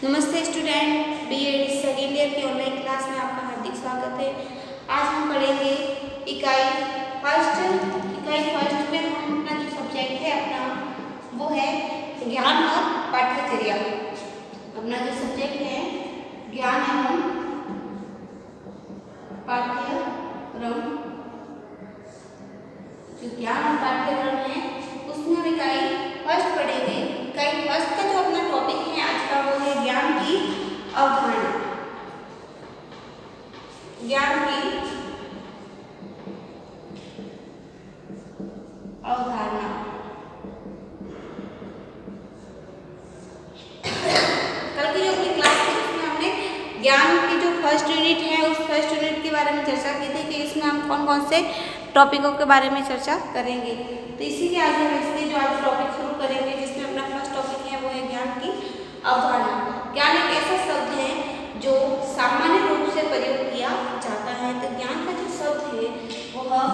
नमस्ते student, BEd second year की online class में आपका हार्दिक स्वागत है। आज हम पढ़ेंगे इकाई फर्स्ट में हम अपना जो सब्जेक्ट है अपना वो है ज्ञान और पाठ्यचर्या। अपना जो सब्जेक्ट है ज्ञान एवं पाठ्यक्रम, जो ज्ञान और पाठ्यक्रम है उसमें हम इकाई फर्स्ट पढ़ेंगे। इकाई फर्स्ट का जो अपना टॉपिक है आज का वो है ज्ञान की अवधारणा। ज्ञान की अवधारणा कल की जो अपनी क्लास थी उसमें हमने ज्ञान की जो फर्स्ट यूनिट है उस फर्स्ट यूनिट के बारे में चर्चा की थी कि इसमें हम कौन कौन से टॉपिकों के बारे में चर्चा करेंगे। तो इसी के आगे हम इसलिए जो आज टॉपिक शुरू करेंगे जिसमें अपना फर्स्ट टॉपिक है वो है ज्ञान की अवधारणा। ज्ञान एक ऐसा शब्द है जो सामान्य रूप से प्रयोग किया जाता है। तो ज्ञान का जो शब्द है वह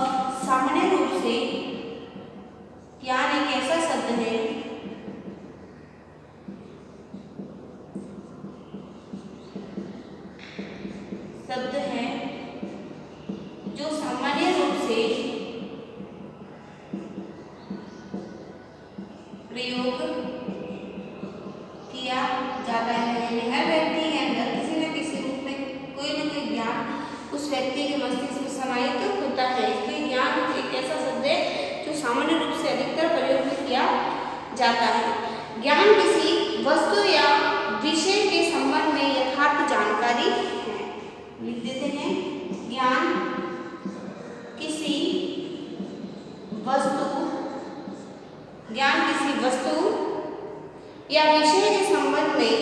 सामान्य रूप से, ज्ञान एक ऐसा शब्द है जो सामान्य रूप से प्रयोग किया जाता है। हर व्यक्ति के अंदर किसी न किसी रूप में कोई न कोई ज्ञान उस व्यक्ति के मस्तिष्क में समाहित होता है। इसलिए ज्ञान एक ऐसा शब्द है जो सामान्य रूप से अधिकतर प्रयोग में किया जाता है। ज्ञान किसी वस्तु या विषय के संबंध में यथार्थ जानकारी है। लिख देते हैं, ज्ञान किसी वस्तु या विषय के संबंध में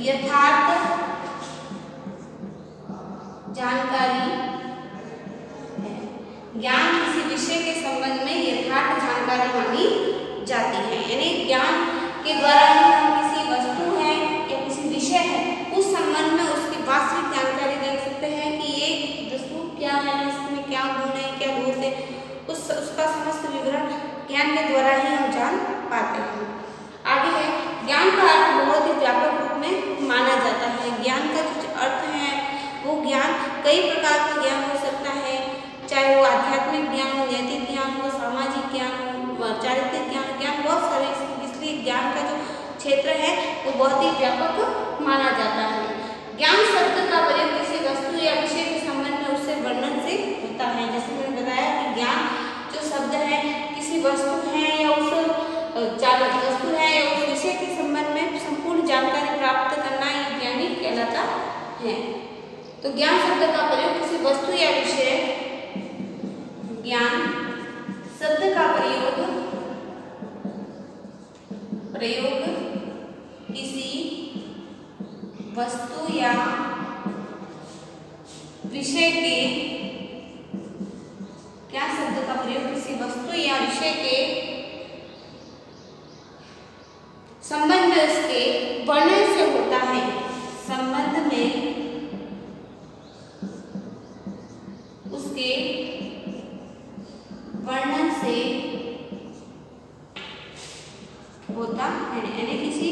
यथार्थ जानकारी है। ज्ञान किसी विषय के संबंध में यथार्थ जानकारी मानी जाती है। यानी ज्ञान के द्वारा हम किसी वस्तु है या किसी विषय है उस संबंध में उसकी वास्तविक जानकारी देख सकते हैं कि ये वस्तु क्या है, इसमें क्या गुण है, क्या दोष है, उसका समस्त विवरण ज्ञान के द्वारा ही हम जान पाते हैं। आगे है, ज्ञान का अर्थ बहुत ही व्यापक रूप में माना जाता है। ज्ञान का जो अर्थ है वो ज्ञान कई प्रकार का ज्ञान हो सकता है, चाहे वो आध्यात्मिक ज्ञान हो, नैतिक ज्ञान हो, सामाजिक ज्ञान हो, चारित्रिक ज्ञान बहुत सारे। इसलिए ज्ञान का जो क्षेत्र है वो बहुत ही व्यापक माना जाता है। ज्ञान शब्द का प्रयोग किसी वस्तु या विषय के संबंध में उससे वर्णन से होता है। जैसे मैंने बताया कि ज्ञान जो शब्द है किसी वस्तु है या उस वस्तु है या उस विषय के संबंध में संपूर्ण जानकारी प्राप्त करना ये ज्ञानी कहलाता है। तो ज्ञान शब्द का प्रयोग किसी वस्तु या विषय, ज्ञान शब्द का प्रयोग किसी वस्तु या विषय के, क्या शब्द का प्रयोग किसी वस्तु या विषय के संबंध में उसके वर्णन से होता है। संबंध में उसके वर्णन से होता है। यानी किसी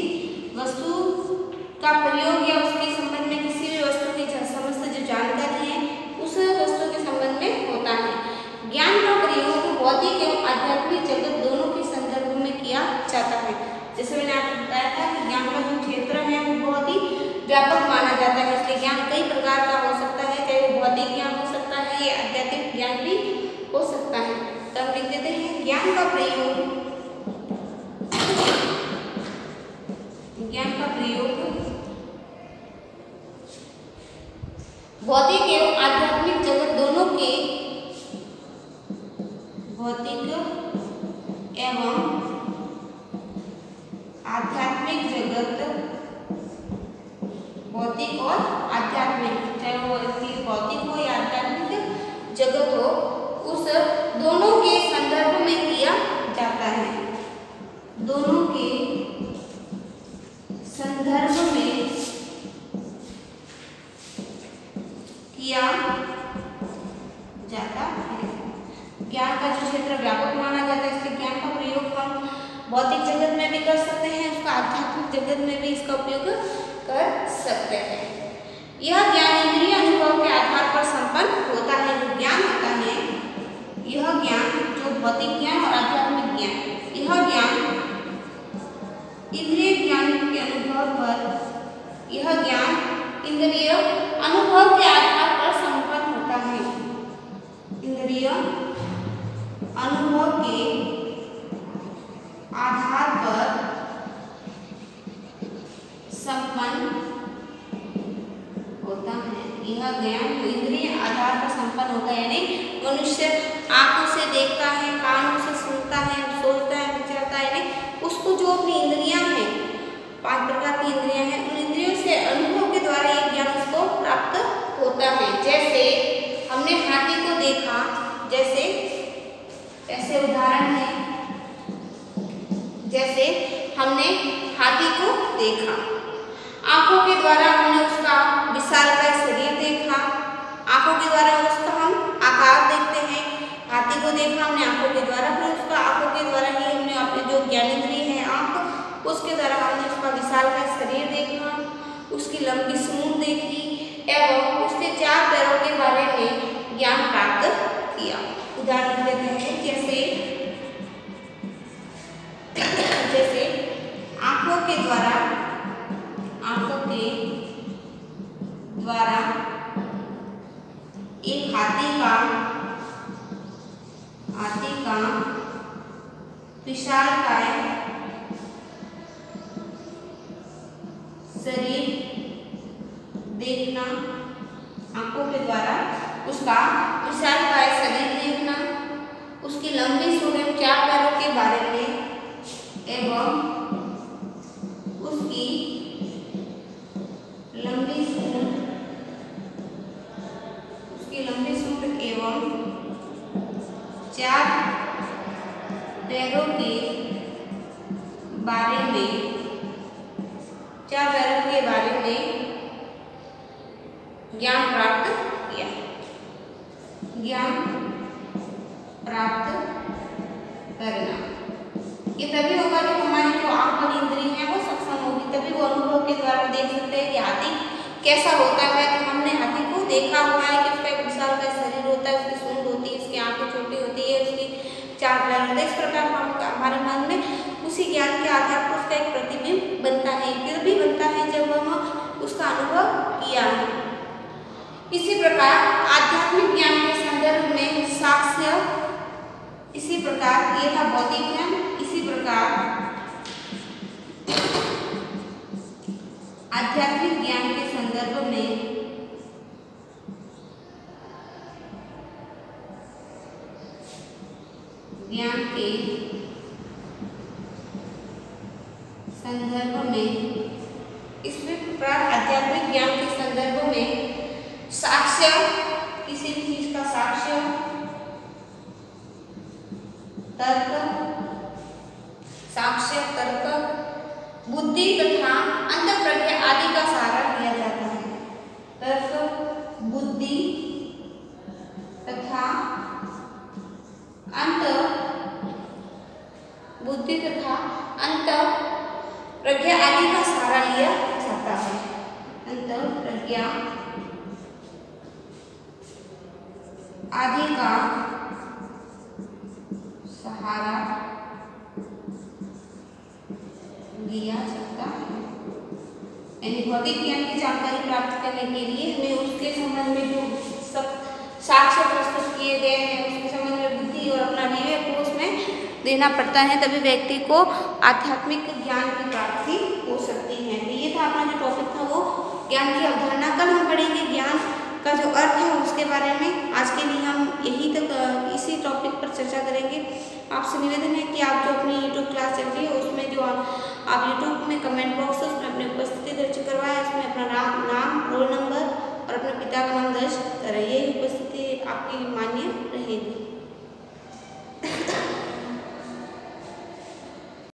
वस्तु का प्रयोग या उसके संबंध में किसी भी वस्तु की समस्त जो जानकारी है उस वस्तु के संबंध में होता है। ज्ञान का प्रयोग भौतिक एवं आध्यात्मिक जगत दोनों के संदर्भ में किया जाता है। जैसे मैंने आपको बताया था कि ज्ञान का जो क्षेत्र है वो बहुत ही व्यापक माना जाता है। इसलिए ज्ञान कई प्रकार का हो सकता है, चाहे वो भौतिक ज्ञान हो सकता है या आध्यात्मिक ज्ञान भी हो सकता है। तो हम लिख देते हैं, ज्ञान का प्रयोग भौतिक एवं आध्यात्मिक जगत दोनों के, भौतिक एवं आध्यात्मिक जगत, भौतिक और आध्यात्मिक, चाहे वो भौतिक हो या आध्यात्मिक जगत हो, उस दोनों के संदर्भ में किया जाता है। दोनों के संदर्भ में किया भौतिक जगत में भी कर सकते हैं, उसका आध्यात्मिक जगत में भी इसका उपयोग कर सकते हैं। यह ज्ञान इंद्रिय अनुभव के आधार पर संपन्न होता है। जो ज्ञान होता है, यह ज्ञान जो भौतिक ज्ञान और आध्यात्मिक ज्ञान, यह ज्ञान इंद्रिय ज्ञान के अनुभव पर, यह ज्ञान इंद्रिय अनुभव के आधार पर संपन्न होता है। इंद्रिय अनुभव के आधार पर संपन्न होता है। यह ज्ञान इंद्रिय आधार पर संपन्न होता है, यानी मनुष्य आंखों से देखता है, कानों से सुनता है, सोचता है, विचारता है, यानी उसको जो अपनी इंद्रियां हैं, 5 प्रकार की इंद्रियां हैं, उन इंद्रियों से अनुभव के द्वारा ये ज्ञान उसको प्राप्त होता है। जैसे हमने हाथी को देखा, जैसे उदाहरण है, जैसे हमने हाथी को देखा, आंखों के द्वारा हमने उसका विशालकाय शरीर देखा, आंखों के द्वारा उसका हम आकार देखते हैं। हाथी को देखा हमने आंखों के द्वारा, फिर उसका आंखों के द्वारा ही हमने अपने जो ज्ञानेंद्रिय है आंख, उसके द्वारा हमने उसका विशालकाय शरीर देखा, उसकी लंबी सूंड देखी एवं उसके 4 पैरों के बारे में ज्ञान प्राप्त किया। उदाहरण देते हैं, जैसे आंखों के द्वारा एक हाथी का विशालकाय शरीर देखना, आंखों के द्वारा उसका विशालकाय शरीर देखना, उसकी लंबी सूंड 4 पैरों के बारे में एवं उसकी लंबी सूंड एवं 4 पैरों के बारे में, 4 पैरों के बारे में ज्ञान प्राप्त किया। ज्ञान प्राप्त करना ये तभी होगा जब हमारी जो आंख वाली इंद्रिय है वो सक्षम होगी, तभी वो अनुभव के द्वारा देख सकते हैं कि हाथी कैसा होता है। तो हमने हाथी को देखा हुआ है कि उसका एक विशालकाय शरीर होता है, उसकी सूंड होती है, उसकी आंखें छोटी होती है, उसकी 4 पैर होते हैं। इस प्रकार हमारे मन में उसी ज्ञान के आधार पर उसका एक प्रतिबिंब बनता है, तभी बनता है जब हम उसका अनुभव किया है। इसी प्रकार आध्यात्मिक ज्ञान के संदर्भ में साक्ष्य, इसी प्रकार ये था भौतिक ज्ञान, इसी प्रकार आध्यात्मिक ज्ञान के संदर्भ में ज्ञान के संदर्भ में, इस प्रकार आध्यात्मिक ज्ञान के संदर्भ में साक्ष्य, किसी भी चीज का साक्ष्य, तर्क, बुद्धि तथा अंतःप्रज्ञा आदि का सहारा लिया जाता है। तर्क, बुद्धि तथा अंतःप्रज्ञा आदि का सहारा लिया जाता है। अंतःप्रज्ञा आदि का सहारा लिया जाता है। यानी भौतिक ज्ञान की जानकारी प्राप्त करने के लिए हमें उसके संबंध में जो सब साक्ष्य प्रस्तुत किए गए हैं उसके संबंध में बुद्धि और अपना विवेक को उसमें देना पड़ता है, तभी व्यक्ति को आध्यात्मिक ज्ञान की प्राप्ति हो सकती है। तो ये था अपना जो टॉपिक था वो ज्ञान की अवधारणा। कल हम पढ़ेंगे ज्ञान का जो अर्थ है उसके बारे में। आज के लिए हम यहीं तक इसी टॉपिक पर चर्चा करेंगे। आपसे निवेदन है कि आप जो अपनी यूट्यूब क्लास चल रही है उसमें जो आप यूट्यूब में कमेंट बॉक्स है उसमें अपनी उपस्थिति दर्ज करवाएं, उसमें अपना नाम, रोल नंबर और अपने पिता का नाम दर्ज करें। यही उपस्थिति आपकी मान्य रहेगी।